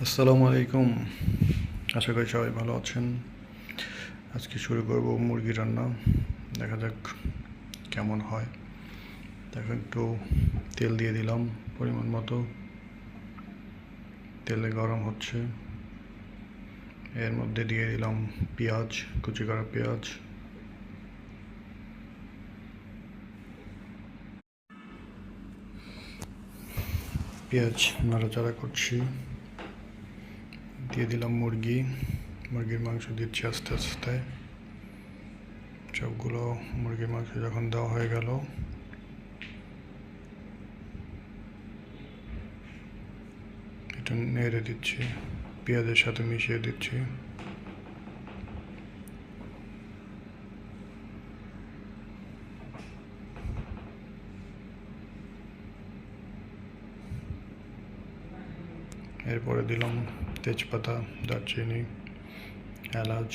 আসসালামু আলাইকুম। আশা করি সবাই ভালো আছেন। আজকে শুরু করব মুরগি রান্না। দেখা যাক কেমন হয়। দেখো, একটু তেল দিয়ে দিলাম পরিমাণ মতো। তেলে গরম হচ্ছে, এর মধ্যে দিয়ে দিলাম পেঁয়াজ, কুচি করা পেঁয়াজ। পেঁয়াজ নাড়াচাড়া করছি, দিয়ে দিলাম মুরগির মাংস দিচ্ছি আস্তে আস্তে। সবগুলো মুরগির মাংস যখন দেওয়া হয়ে গেল, একটু নেড়ে দিচ্ছি, পেঁয়াজের সাথে মিশিয়ে দিচ্ছি। এরপরে দিলাম তেজপাতা, দারচিনি, এলাচ,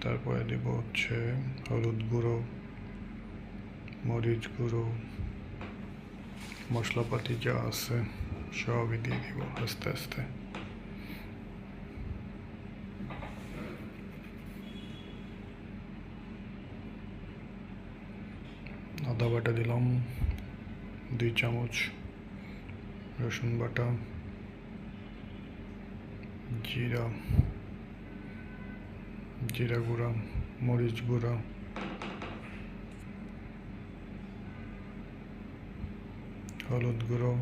তারপরে দেব হচ্ছে হলুদ গুঁড়ো, মরিচ গুঁড়ো, মশলাপাতি যা আছে সবই দিয়ে দিব আস্তে আস্তে। আদা বাটা দিলাম 2 চামচ, রসুন বাটা, জিরা গুঁড়া, মরিচ গুঁড়া, হলুদ গুঁড়ো,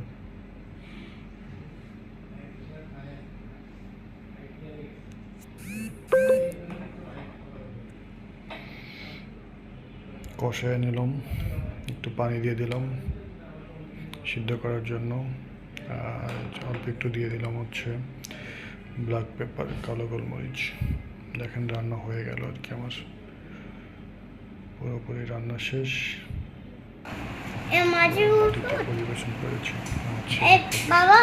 কষায় নিলাম। একটু পানি দিয়ে দিলাম সিদ্ধ করার জন্য। আর অল্প একটু দিয়ে দিলাম হচ্ছে ব্ল্যাক পেপার, কালো গোলমরিচ। দেখেন রান্না হয়ে গেল আর কি, আমার পুরোপুরি রান্না শেষ। পরিবেশন করেছি। বাবা।